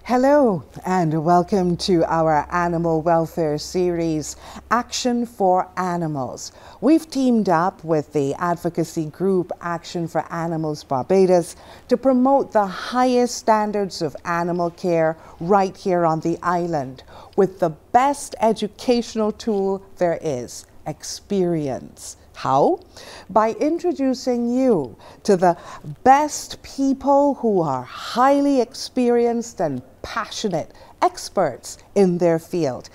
Hello and welcome to our animal welfare series, Action for Animals. We've teamed up with the advocacy group Action for Animals Barbados to promote the highest standards of animal care right here on the island with the best educational tool there is, experience. How? By introducing you to the best people who are highly experienced and passionate experts in their field.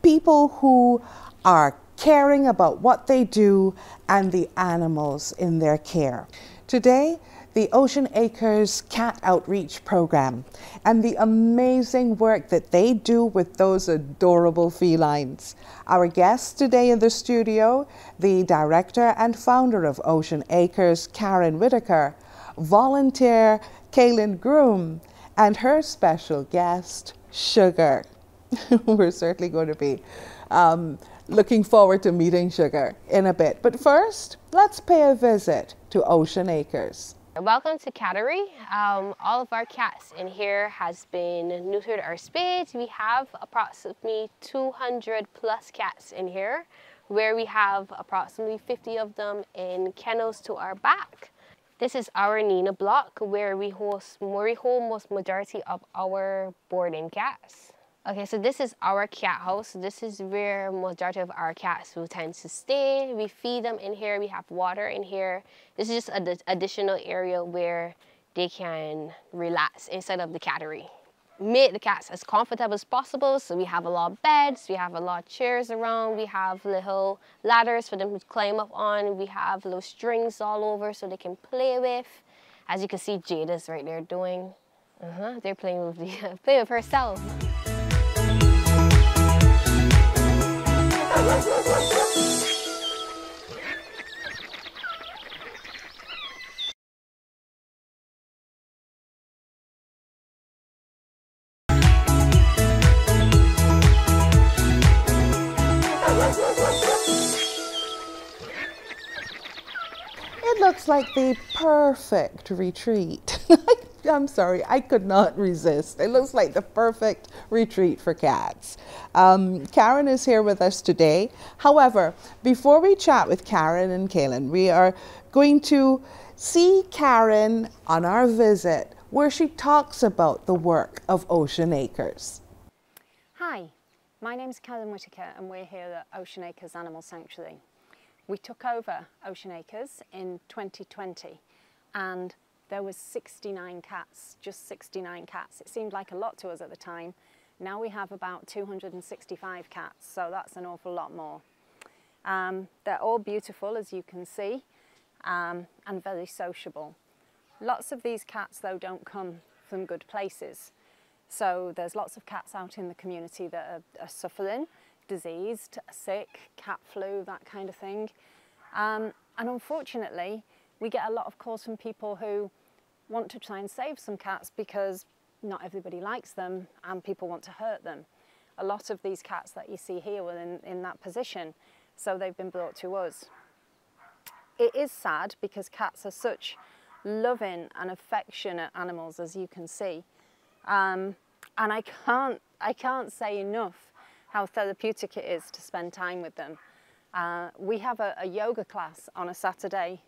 People who are caring about what they do and the animals in their care. Today, the Ocean Acres Cat Outreach Program and the amazing work that they do with those adorable felines. Our guest today in the studio, the director and founder of Ocean Acres, Kaelin Whittaker, volunteer Kaelin Groomka, and her special guest, Sugar. We're certainly going to be looking forward to meeting Sugar in a bit. But first, let's pay a visit to Ocean Acres. Welcome to Cattery. All of our cats in here has been neutered or spayed. We have approximately 200 plus cats in here, where we have approximately 50 of them in kennels to our back. This is our Nina block, where we hold most majority of our boarding cats. Okay, so this is our cat house. This is where majority of our cats will tend to stay. We feed them in here. We have water in here. This is just an additional area where they can relax inside of the cattery. Make the cats as comfortable as possible. So we have a lot of beds. We have a lot of chairs around. We have little ladders for them to climb up on. We have little strings all over so they can play with. As you can see, Jada's right there doing. They're playing with herself. It looks like the perfect retreat. I'm sorry, I could not resist. It looks like the perfect retreat for cats. Karen is here with us today. However, before we chat with Karen and Kaelin, we are going to see Karen on our visit where she talks about the work of Ocean Acres. Hi, my name is Kaelin Whittaker and we're here at Ocean Acres Animal Sanctuary. We took over Ocean Acres in 2020 and there was 69 cats, just 69 cats. It seemed like a lot to us at the time. Now we have about 265 cats, so that's an awful lot more. They're all beautiful, as you can see, and very sociable. Lots of these cats, though, don't come from good places. So there's lots of cats out in the community that are suffering, diseased, sick, cat flu, that kind of thing. And unfortunately, we get a lot of calls from people who want to try and save some cats because not everybody likes them and people want to hurt them. A lot of these cats that you see here were in that position, so they've been brought to us. It is sad because cats are such loving and affectionate animals, as you can see. And I can't say enough how therapeutic it is to spend time with them. We have a yoga class on a Saturday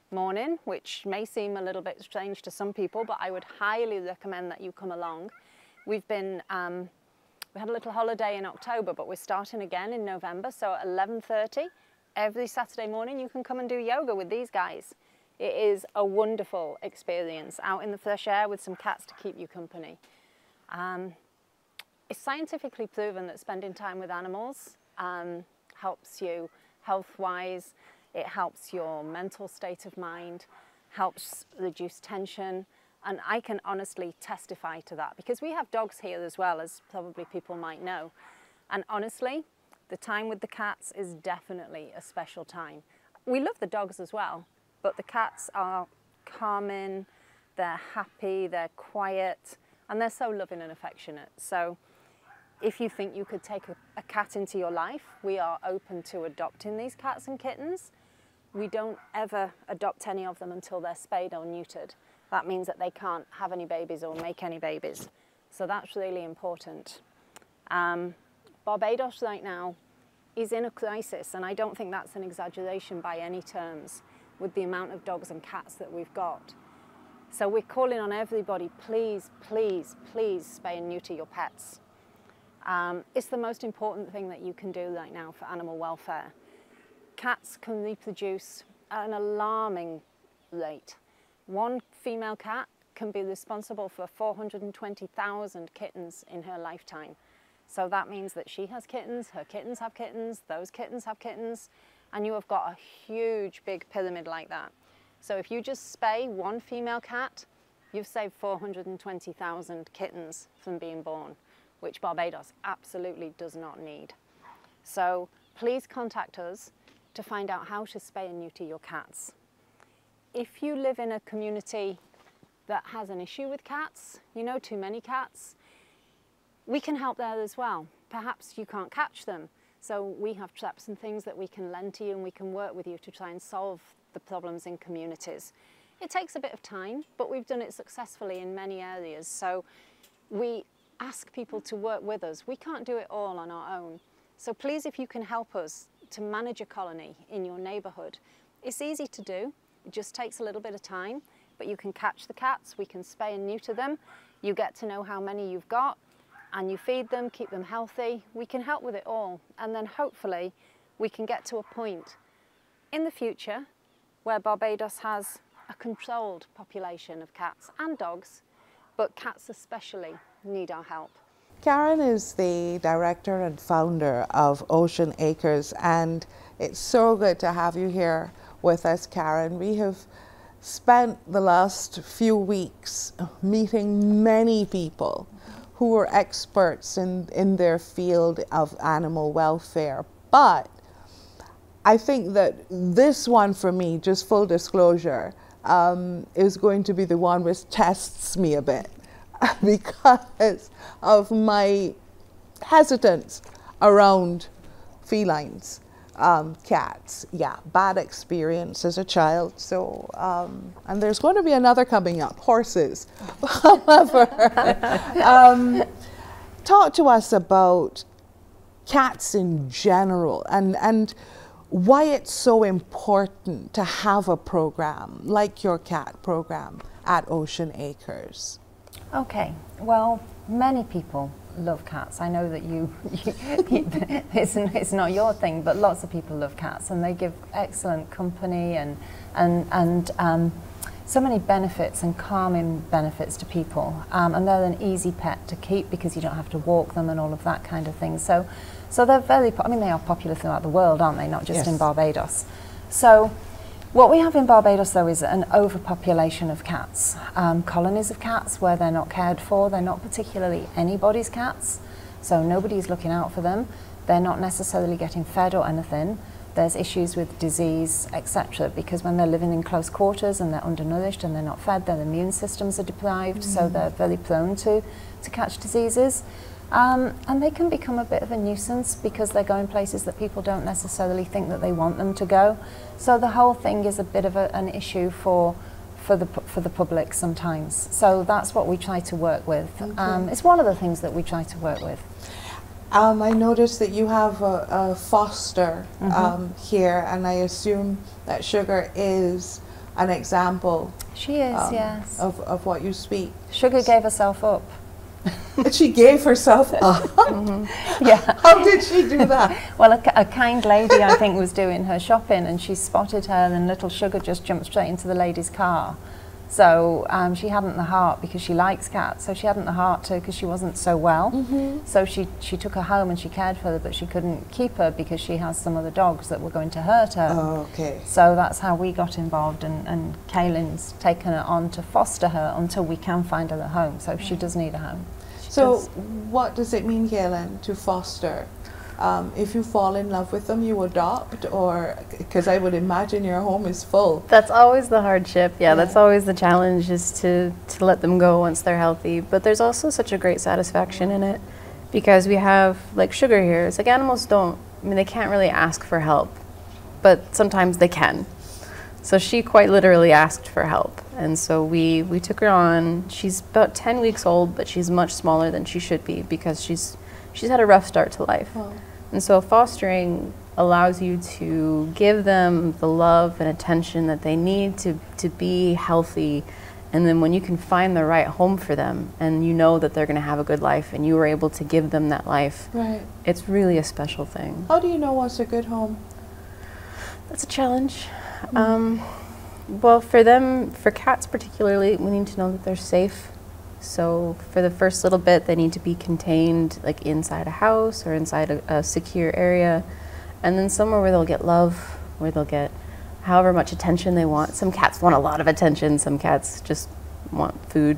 morning, which may seem a little bit strange to some people, but I would highly recommend that you come along. We had a little holiday in October, but we're starting again in November, so at 11:30 every Saturday morning you can come and do yoga with these guys. It is a wonderful experience, out in the fresh air with some cats to keep you company. It's scientifically proven that spending time with animals helps you health-wise. It helps your mental state of mind, helps reduce tension, And I can honestly testify to that because we have dogs here as well, as probably people might know. And honestly, the time with the cats is definitely a special time. We love the dogs as well, but the cats are calming, they're happy, they're quiet, and they're so loving and affectionate. So if you think you could take a cat into your life, we are open to adopting these cats and kittens. We don't ever adopt any of them until they're spayed or neutered. That means that they can't have any babies or make any babies. So that's really important. Barbados right now is in a crisis, and I don't think that's an exaggeration by any terms with the amount of dogs and cats that we've got. So we're calling on everybody, please, please, please spay and neuter your pets. It's the most important thing that you can do right now for animal welfare. Cats can reproduce at an alarming rate. One female cat can be responsible for 420,000 kittens in her lifetime. So that means that she has kittens, her kittens have kittens, those kittens have kittens, and you have got a huge big pyramid like that. So if you just spay one female cat, you've saved 420,000 kittens from being born, which Barbados absolutely does not need. So please contact us to find out how to spay and neuter your cats. If you live in a community that has an issue with cats, you know, too many cats, we can help there as well. Perhaps you can't catch them, so we have traps and things that we can lend to you, and we can work with you to try and solve the problems in communities. It takes a bit of time, but we've done it successfully in many areas. So we ask people to work with us. We can't do it all on our own. So please, if you can help us to manage a colony in your neighbourhood, it's easy to do. It just takes a little bit of time, but you can catch the cats, we can spay and neuter them. You get to know how many you've got, and you feed them, keep them healthy. We can help with it all, and then hopefully we can get to a point in the future where Barbados has a controlled population of cats and dogs, but cats especially need our help. Karen is the director and founder of Ocean Acres, and it's so good to have you here with us, Karen. We have spent the last few weeks meeting many people who are experts in their field of animal welfare. But I think that this one for me, just full disclosure, is going to be the one which tests me a bit because of my hesitance around felines. Cats, yeah, bad experience as a child. So, and there's going to be another coming up, horses. However, talk to us about cats in general and why it's so important to have a program like your cat program at Ocean Acres. Okay, well, many people love cats. I know that it's not your thing, but lots of people love cats, and they give excellent company and so many benefits and calming benefits to people. And they're an easy pet to keep because you don't have to walk them and all of that kind of thing. So they're very, I mean, they are popular throughout the world, aren't they? Not just in Barbados. So what we have in Barbados, though, is an overpopulation of cats. Colonies of cats where they're not cared for. They're not particularly anybody's cats, so nobody's looking out for them. They're not necessarily getting fed or anything. There's issues with disease, etc., because when they're living in close quarters and they're undernourished and they're not fed, their immune systems are deprived, so they're very prone to catch diseases. And they can become a bit of a nuisance because they're going places that people don't necessarily think that they want them to go. So the whole thing is a bit of an issue for the public sometimes. So that's what we try to work with. It's one of the things that we try to work with. I noticed that you have a foster here, and I assume that Sugar is an example. She is, yes. Of what you speak. Sugar gave herself up. She gave herself up? Yeah. How did she do that? Well, a kind lady, I think, was doing her shopping, and she spotted her, and little Sugar just jumped straight into the lady's car So she hadn't the heart, because she likes cats, so she hadn't the heart to, because she wasn't so well. So she took her home and she cared for her, but she couldn't keep her because she has some other dogs that were going to hurt her. Oh, okay. So that's how we got involved, and Kaelin's taken her on to foster her until we can find her a home. So she does need a home. So what does it mean, Kaelin, to foster? If you fall in love with them, you adopt, or because I would imagine your home is full. That's always the hardship. Yeah, that's always the challenge, is to let them go once they're healthy. But there's also such a great satisfaction in it, because we have like Sugar here. It's like animals don't, I mean, they can't really ask for help, but sometimes they can. So she quite literally asked for help. And so we took her on. She's about 10 weeks old, but she's much smaller than she should be, because she's had a rough start to life. Oh. And so fostering allows you to give them the love and attention that they need to be healthy. And then when you can find the right home for them, and you know that they're going to have a good life, and you were able to give them that life, Right. it's really a special thing. How do you know what's a good home? That's a challenge. Well, for them, for cats particularly, we need to know that they're safe. So for the first little bit, they need to be contained like inside a house or inside a secure area, and then somewhere where they'll get love, where they'll get however much attention they want. Some cats want a lot of attention, some cats just want food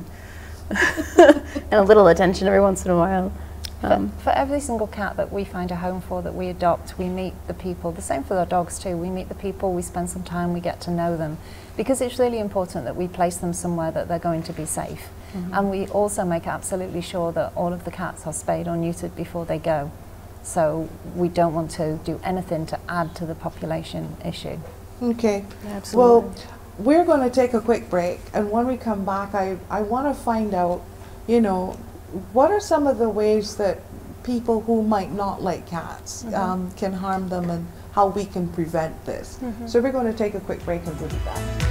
and a little attention every once in a while. For every single cat that we find a home for, that we adopt, we meet the people. The same for our dogs too. We meet the people, we spend some time, we get to know them, because it's really important that we place them somewhere that they're going to be safe. And we also make absolutely sure that all of the cats are spayed or neutered before they go. So we don't want to do anything to add to the population issue. Okay. Absolutely. Well, we're going to take a quick break, and when we come back, I want to find out, you know, what are some of the ways that people who might not like cats can harm them, and how we can prevent this. So we're going to take a quick break and we'll be back.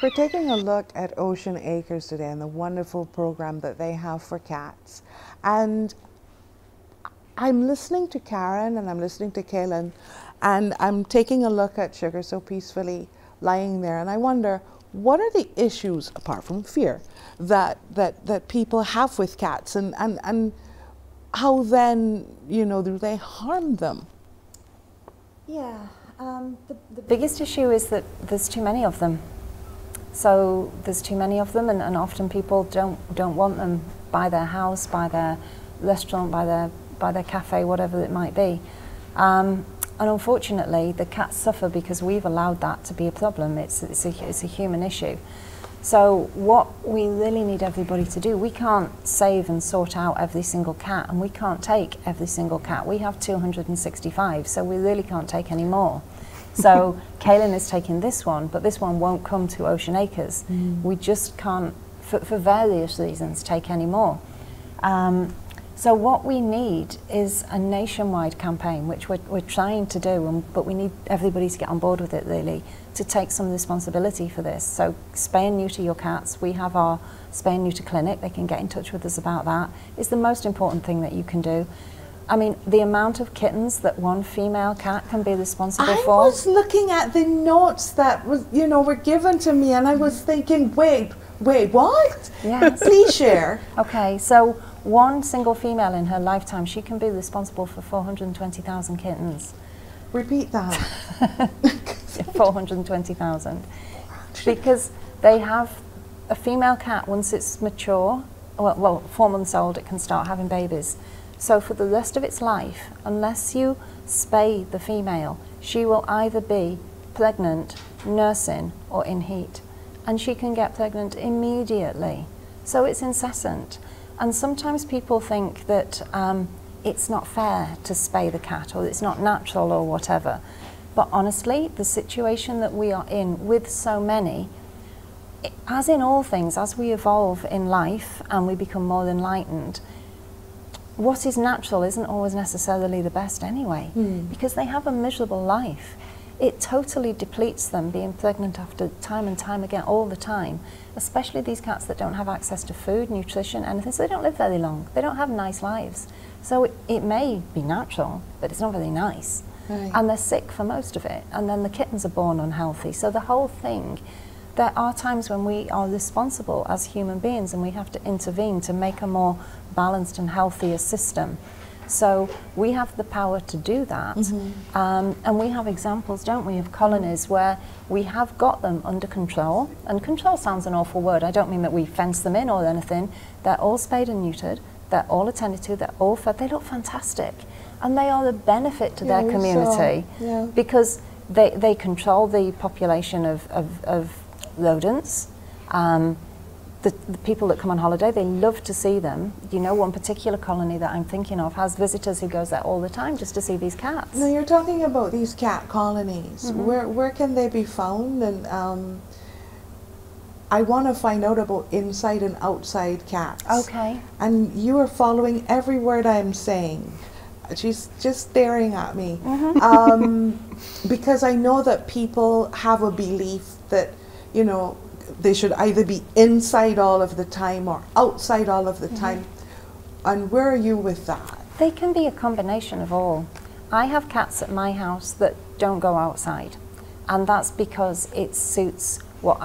We're taking a look at Ocean Acres today and the wonderful program that they have for cats. And I'm listening to Karen and I'm listening to Kaelin, and I'm taking a look at Sugar so peacefully lying there, and I wonder, what are the issues, apart from fear, that people have with cats, and how then, you know, do they harm them? Yeah, the biggest issue is that there's too many of them. So there's too many of them, and often people don't want them by their house, by their restaurant, by their cafe, whatever it might be. And unfortunately, the cats suffer because we've allowed that to be a problem. It's a human issue. So what we really need everybody to do, we can't save and sort out every single cat, and we can't take every single cat. We have 265, so we really can't take any more. So Kaelin is taking this one, but this one won't come to Ocean Acres. We just can't, for various reasons, take any more. So what we need is a nationwide campaign, which we're trying to do, but we need everybody to get on board with it, really, to take some responsibility for this. So spay and neuter your cats. We have our spay and neuter clinic. They can get in touch with us about that. It's the most important thing that you can do. I mean, the amount of kittens that one female cat can be responsible for. I was looking at the notes that was, you know, were given to me, and I was thinking, wait, what? Yes. Please share. Okay, so one single female in her lifetime, she can be responsible for 420,000 kittens. Repeat that. 420,000. Because they have a female cat, once it's mature, well, 4 months old, it can start having babies. So for the rest of its life, unless you spay the female, she will either be pregnant, nursing, or in heat. And she can get pregnant immediately. So it's incessant. And sometimes people think that it's not fair to spay the cat, or it's not natural, or whatever. But honestly, the situation that we are in with so many, as in all things, as we evolve in life and we become more enlightened, what is natural isn't always necessarily the best anyway, because they have a miserable life. It totally depletes them being pregnant after time and time again, all the time, especially these cats that don't have access to food, nutrition, anything, so they don't live very long. They don't have nice lives. So it may be natural, but it's not very nice. Right. And they're sick for most of it, and then the kittens are born unhealthy. So the whole thing, there are times when we are responsible as human beings and we have to intervene to make a more balanced and healthier system. So we have the power to do that. And we have examples, don't we, of colonies where we have got them under control. And control sounds an awful word. I don't mean that we fence them in or anything. They're all spayed and neutered. They're all attended to. They're all fed. They look fantastic. And they are a benefit to their community because they control the population of rodents. The people that come on holiday, they love to see them. You know, one particular colony that I'm thinking of has visitors who goes there all the time just to see these cats. Now you're talking about these cat colonies. Where can they be found? And I want to find out about inside and outside cats. Okay. And you are following every word I'm saying. She's just staring at me. Because I know that people have a belief that, you know, they should either be inside all of the time or outside all of the time. And where are you with that? They can be a combination of all. I have cats at my house that don't go outside, and that's because it suits what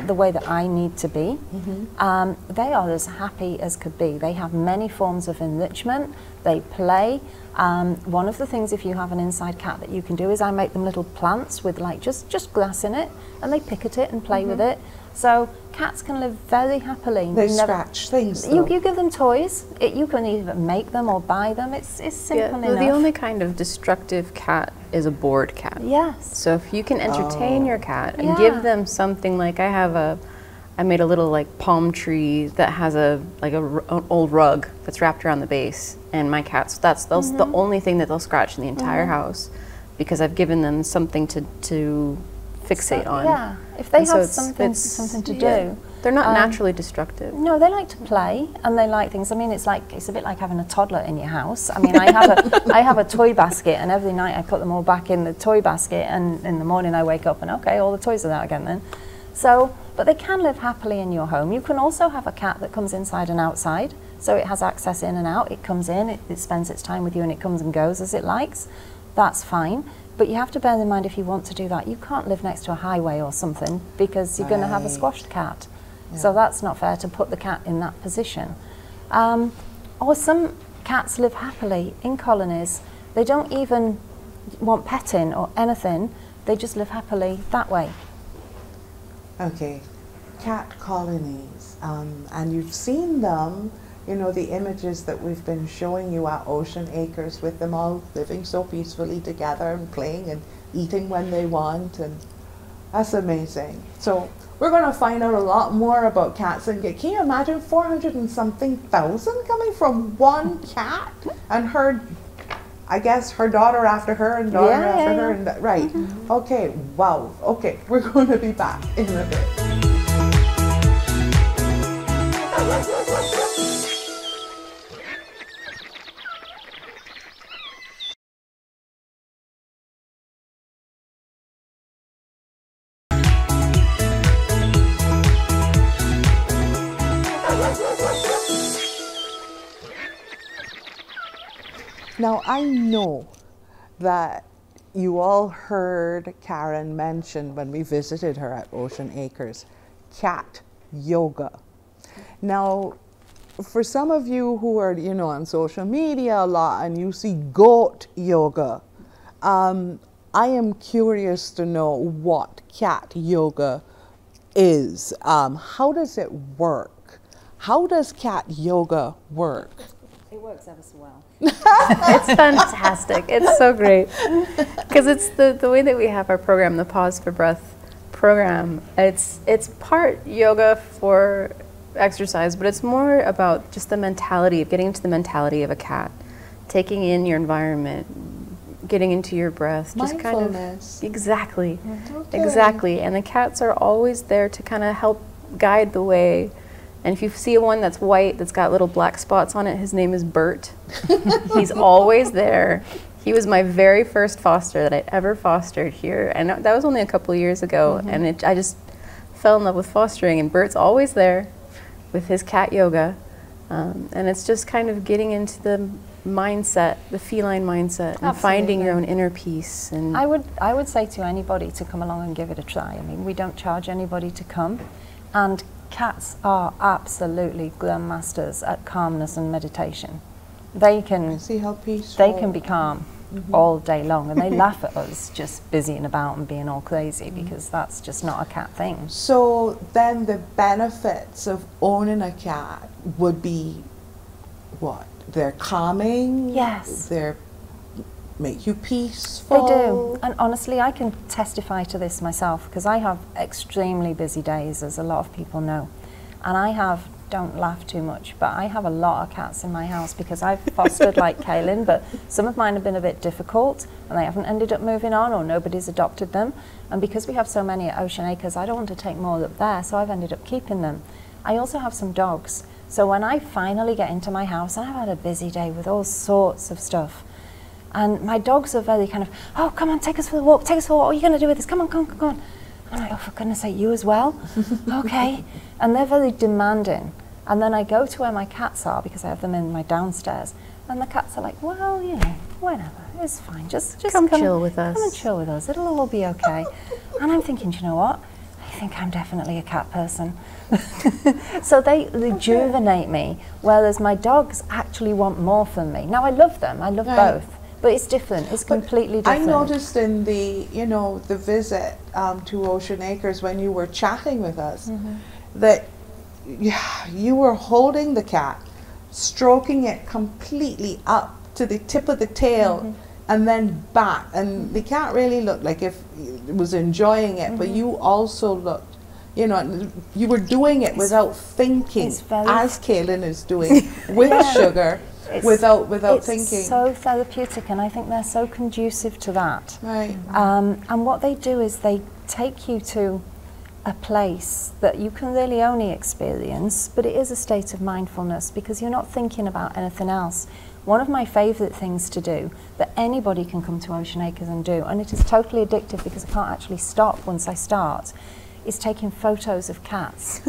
the way that I need to be. They are as happy as could be. They have many forms of enrichment. They play. One of the things, if you have an inside cat, that you can do is I make them little plants with like just grass in it, and they pick at it and play with it. So cats can live very happily. They scratch things. You give them toys. You can either make them or buy them. It's simple enough. The only kind of destructive cat is a bored cat. Yes. So if you can entertain your cat and give them something, like I made a little like palm tree that has an old rug that's wrapped around the base, and my cats, that's the only thing that they'll scratch in the entire house, because I've given them something to fixate on. Yeah, if they have something to do. They're not naturally destructive. No, they like to play and they like things. I mean, it's a bit like having a toddler in your house. I mean, I have a toy basket, and every night I put them all back in the toy basket, and in the morning I wake up and okay, all the toys are out again then. So, but they can live happily in your home. You can also have a cat that comes inside and outside, so it has access in and out. It comes in, it spends its time with you, and it comes and goes as it likes. That's fine. But you have to bear in mind, if you want to do that, you can't live next to a highway or something, because you're going to have a squashed cat. So that's not fair to put the cat in that position. Or some cats live happily in colonies. They don't even want petting or anything. They just live happily that way. Okay, cat colonies, and you've seen them, you know, the images that we've been showing you at Ocean Acres, with them all living so peacefully together and playing and eating when they want, and that's amazing. So we're going to find out a lot more about cats. And can you imagine 400 and something thousand coming from one cat, and her, I guess, her daughter after her and daughter after her, and right? Okay, wow. Okay, we're going to be back in a bit. Now, I know that you all heard Karen mention when we visited her at Ocean Acres, cat yoga. Now, for some of you who are, you know, on social media a lot and you see goat yoga, I am curious to know what cat yoga is. How does it work? How does cat yoga work? It works ever so well. It's fantastic. It's so great. Because it's the way that we have our program, the Pause for Breath program. It's part yoga for exercise, but it's more about just the mentality of getting into the mentality of a cat, taking in your environment, getting into your breath, just kind of exactly. And the cats are always there to kind of help guide the way And if you see one that's white, that's got little black spots on it, his name is Bert. He's always there. He was my very first foster that I ever fostered here, and that was only a couple of years ago. And I just fell in love with fostering, and Bert's always there with his cat yoga. And it's just kind of getting into the mindset, the feline mindset, and finding your own inner peace. And I would say to anybody to come along and give it a try. I mean, we don't charge anybody to come, and cats are absolutely grandmasters at calmness and meditation. They can see how peaceful. They can be calm all day long, and they laugh at us just busying about and being all crazy, because that's just not a cat thing. So then the benefits of owning a cat would be what? They're calming. Yes. They're make you peaceful. They do. And honestly, I can testify to this myself, because I have extremely busy days, as a lot of people know. And I have, don't laugh too much, but I have a lot of cats in my house, because I've fostered like Kaelin, but some of mine have been a bit difficult and they haven't ended up moving on, or nobody's adopted them. And because we have so many at Ocean Acres, I don't want to take more up there, so I've ended up keeping them. I also have some dogs. So when I finally get into my house, and I've had a busy day with all sorts of stuff, and my dogs are very kind of, oh, come on, take us for the walk, take us for a walk, what are you going to do with this? Come on, come on, come on. I'm like, oh, for goodness sake, you as well? Okay. And they're very demanding. And then I go to where my cats are, because I have them in my downstairs, and the cats are like, well, you know, whatever, it's fine. Just come chill with us. Come and chill with us. It'll all be okay. And I'm thinking, do you know what? I think I'm definitely a cat person. So they rejuvenate me, whereas my dogs actually want more from me. Now, I love them. I love both. But it's different. It's completely different. I noticed in the, you know, the visit to Ocean Acres, when you were chatting with us, that you were holding the cat, stroking it completely up to the tip of the tail, and then back. And the cat really looked like if it was enjoying it, but you also looked, you know, you were doing it without thinking, as Kaelin is doing, with sugar. Without thinking. It's so therapeutic, and I think they're so conducive to that. Right. And what they do is they take you to a place that you can really only experience, but it is a state of mindfulness, because you're not thinking about anything else. One of my favourite things to do that anybody can come to Ocean Acres and do, and it is totally addictive because I can't actually stop once I start, is taking photos of cats.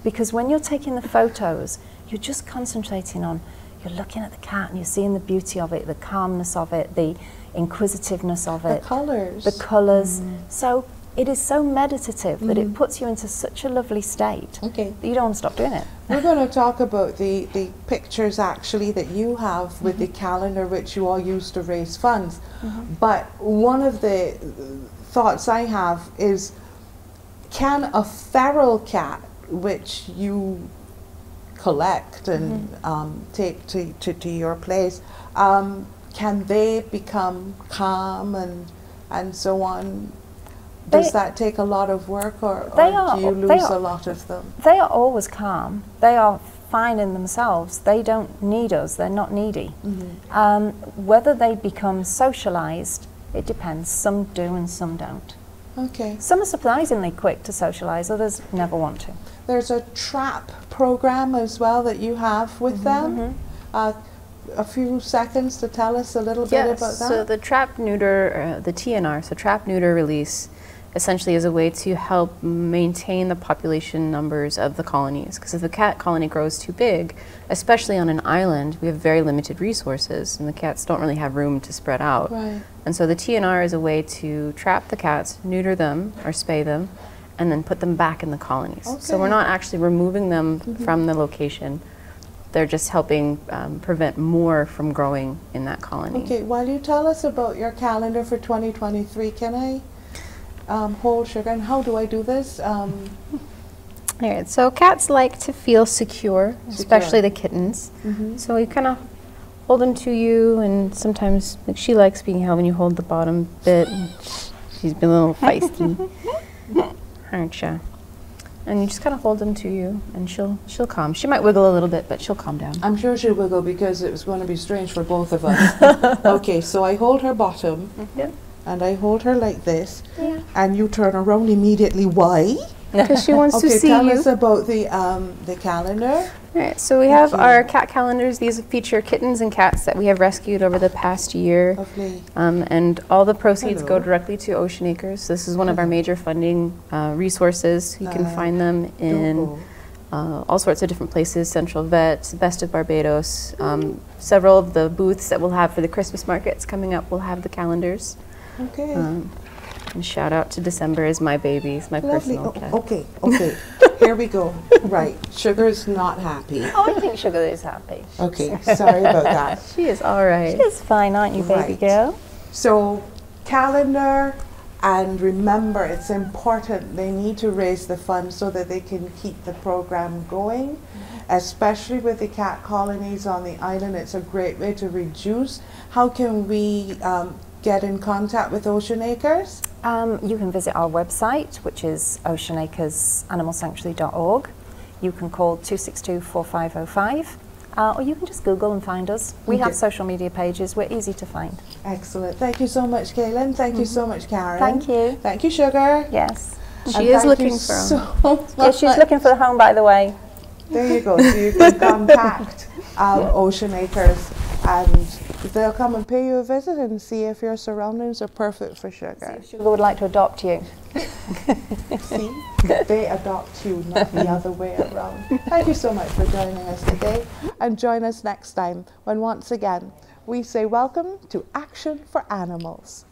Because when you're taking the photos, you're just concentrating on, you're looking at the cat and you're seeing the beauty of it, the calmness of it, the inquisitiveness of it. The colours. The colours. So it is so meditative that it puts you into such a lovely state that you don't want to stop doing it. We're going to talk about the pictures actually that you have with the calendar, which you all use to raise funds. But one of the thoughts I have is, can a feral cat, which you collect and take to your place, can they become calm and so on? Does that take a lot of work, or do you lose a lot of them? They are always calm. They are fine in themselves. They don't need us. They're not needy. Whether they become socialized, it depends. Some do and some don't. Okay. Some are surprisingly quick to socialize, others never want to. There's a trap program as well that you have with them. A few seconds to tell us a little bit about that. So the trap neuter, the TNR, so trap neuter release, essentially is a way to help maintain the population numbers of the colonies. Because if the cat colony grows too big, especially on an island, we have very limited resources, and the cats don't really have room to spread out. Right. And so the TNR is a way to trap the cats, neuter them or spay them, and then put them back in the colonies. Okay. So we're not actually removing them from the location. They're just helping prevent more from growing in that colony. Okay, while you tell us about your calendar for 2023, can I hold sugar? And how do I do this? All right, so cats like to feel secure, especially the kittens. So you kind of hold them to you, and sometimes like she likes being held when you hold the bottom bit. She's been a little feisty, aren't you? And you just kind of hold them to you, and she'll calm. She might wiggle a little bit, but she'll calm down. I'm sure she'll wiggle, because it was going to be strange for both of us. Okay, so I hold her bottom, and I hold her like this, and you turn around immediately. Why? because she wants to see tell you. us about the calendar. All right, so we have our cat calendars. These feature kittens and cats that we have rescued over the past year. Lovely. And all the proceeds Hello. go directly to Ocean Acres. This is one of our major funding resources. You can find them in all sorts of different places, Central Vet, Best of Barbados. Several of the booths that we'll have for the Christmas markets coming up will have the calendars. Okay. And shout out to December is my baby, it's my Lovely. personal cat. Okay. Here we go. Right. Sugar's not happy. Oh, I think Sugar is happy. Okay. Sorry about that. She is all right. She's fine, aren't you, baby Right. girl? So, calendar, and remember, it's important. They need to raise the funds so that they can keep the program going, especially with the cat colonies on the island. It's a great way to reduce. How can we get in contact with Ocean Acres? You can visit our website, which is oceanacresanimalsanctuary.org. You can call 262-4505, or you can just Google and find us. We have social media pages. We're easy to find. Excellent. Thank you so much, Kaelin. Thank you so much, Karen. Thank you. Thank you, Sugar. Yes. She is looking for them. Yeah, she's looking for a home, by the way. There you go. So you can contact Ocean Acres, and they'll come and pay you a visit and see if your surroundings are perfect for Sugar. Sugar would like to adopt you. See, they adopt you, not the other way around. Thank you so much for joining us today, and join us next time when once again we say welcome to Action for Animals.